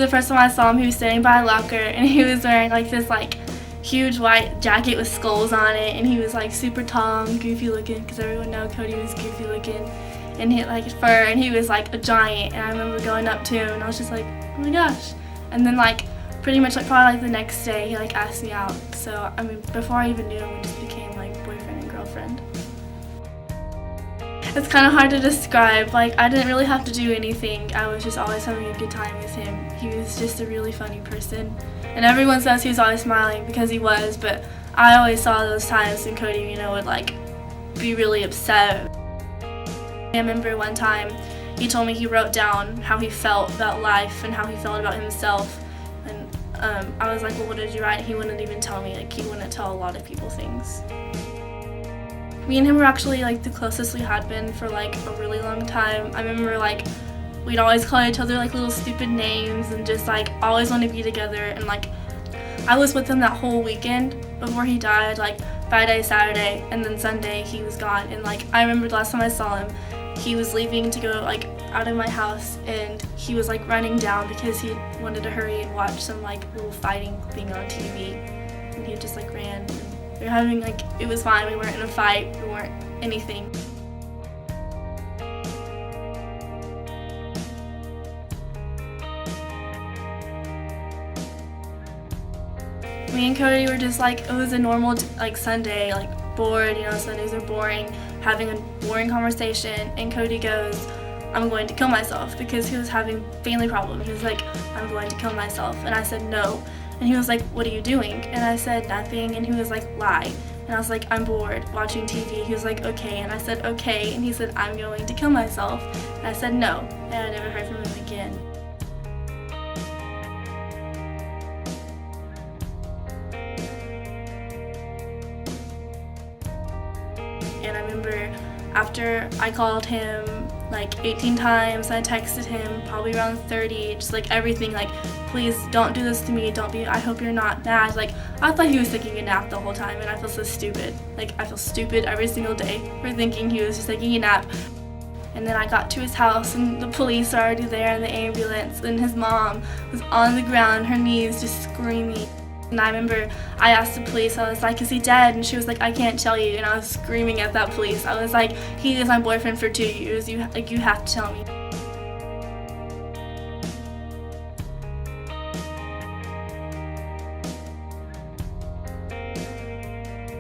first time I saw him, he was standing by a locker, and he was wearing like this like huge white jacket with skulls on it, and he was like super tall and goofy looking, because everyone knows Cody was goofy looking, and he had like fur, and he was like a giant. And I remember going up to him, and I was just like, oh my gosh. And then like pretty much like probably like the next day, he like asked me out. So I mean, before I even knew him, we just became like boyfriend and girlfriend. It's kind of hard to describe. Like, I didn't really have to do anything. I was just always having a good time with him. He was just a really funny person. And everyone says he was always smiling, because he was, but I always saw those times when Cody, you know, would like be really upset. I remember one time he told me he wrote down how he felt about life and how he felt about himself. And I was like, well, what did you write? He wouldn't even tell me. Like, he wouldn't tell a lot of people things. Me and him were actually like the closest we had been for like a really long time. I remember like we'd always call each other like little stupid names, and just like always want to be together. And like I was with him that whole weekend before he died, like Friday, Saturday, and then Sunday he was gone. And like I remember the last time I saw him, he was leaving to go like out of my house, and he was like running down because he wanted to hurry and watch some like little fighting thing on TV, and he just like ran. We were having like, it was fine, we weren't in a fight, we weren't anything. Me and Cody were just like, it was a normal like Sunday, like bored, you know, Sundays are boring, having a boring conversation, and Cody goes, I'm going to kill myself, because he was having family problems. He was like, I'm going to kill myself. And I said, no. And he was like, what are you doing? And I said, nothing. And he was like, lie. And I was like, I'm bored watching TV. He was like, okay. And I said, okay. And he said, I'm going to kill myself. And I said, no. And I never heard from him again. And I remember after I called him like 18 times, I texted him probably around 30, just like everything, like, please don't do this to me, I hope you're not mad. Like, I thought he was taking a nap the whole time, and I feel so stupid. Like, I feel stupid every single day for thinking he was just taking a nap. And then I got to his house, and the police are already there in the ambulance, and his mom was on the ground, her knees just screaming. And I remember I asked the police, I was like, is he dead? And she was like, I can't tell you. And I was screaming at that police. I was like, he is my boyfriend for 2 years. You have to tell me.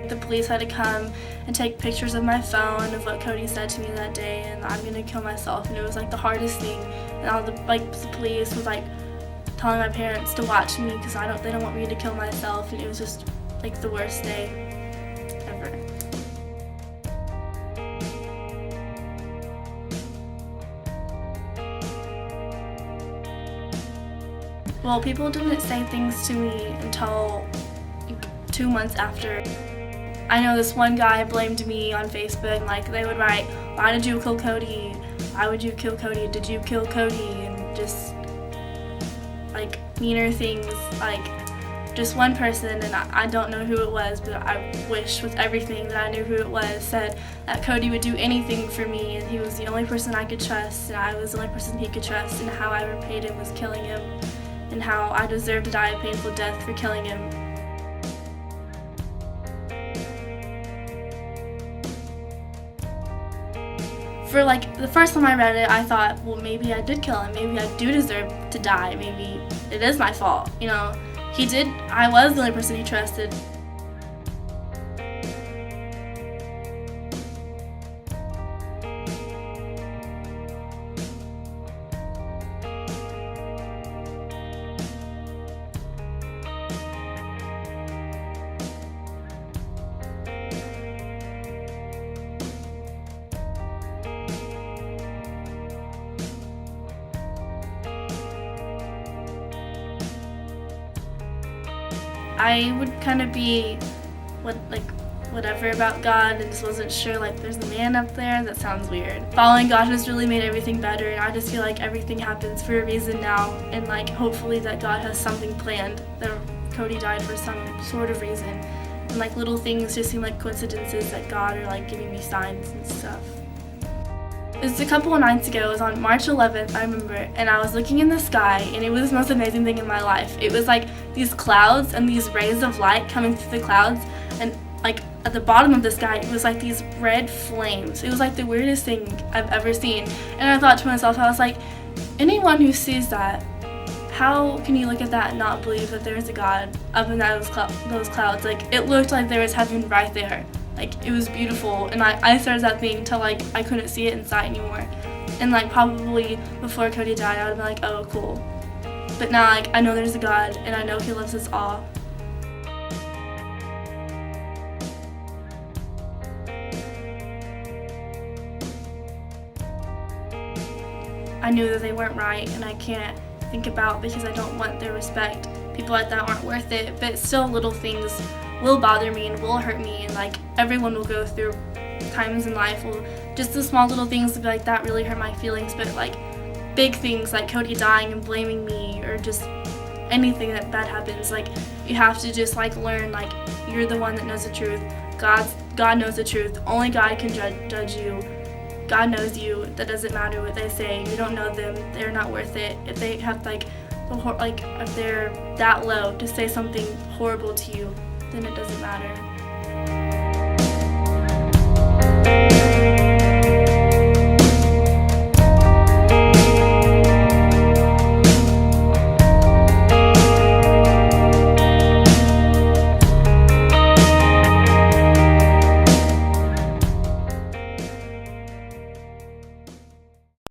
The police had to come and take pictures of my phone of what Cody said to me that day, and I'm gonna kill myself. And it was like the hardest thing. And all the police was like telling my parents to watch me, because they don't want me to kill myself, and it was just like the worst day ever. Well, people didn't say things to me until 2 months after. I know this one guy blamed me on Facebook, and like they would write, why did you kill Cody? Why would you kill Cody? Did you kill Cody? And just like meaner things. Like just one person, and I don't know who it was, but I wish with everything that I knew who it was, said that Cody would do anything for me, and he was the only person I could trust, and I was the only person he could trust, and how I repaid him was killing him, and how I deserved to die a painful death for killing him. For like the first time I read it, I thought, well, maybe I did kill him. Maybe I do deserve to die. Maybe it is my fault. You know, I was the only person he trusted. I would kind of be whatever about God, and just wasn't sure, like, there's a man up there. That sounds weird. Following God has really made everything better, and I just feel like everything happens for a reason now, and like hopefully that God has something planned, that Cody died for some sort of reason, and like little things just seem like coincidences that God are like giving me signs and stuff. It was a couple of nights ago. It was on March 11th, I remember, and I was looking in the sky, and it was the most amazing thing in my life. It was like these clouds and these rays of light coming through the clouds, and like at the bottom of the sky, it was like these red flames. It was like the weirdest thing I've ever seen. And I thought to myself, I was like, anyone who sees that, how can you look at that and not believe that there is a God up in those clouds? Like, it looked like there was heaven right there. Like, it was beautiful, and I stared at that thing till like I couldn't see it inside anymore. And like probably before Cody died, I would have been like, oh, cool. But now like I know there's a God, and I know He loves us all. I knew that they weren't right, and I can't think about because I don't want their respect. People like that aren't worth it, but still little things will bother me and will hurt me, and like everyone will go through times in life will just the small little things will be like that really hurt my feelings, but like big things like Cody dying and blaming me or just anything that bad happens, like you have to just like learn like you're the one that knows the truth. God knows the truth. Only God can judge you. God knows you. That doesn't matter what they say. You don't know them. They're not worth it. If they have like if they're that low to say something horrible to you, then it doesn't matter.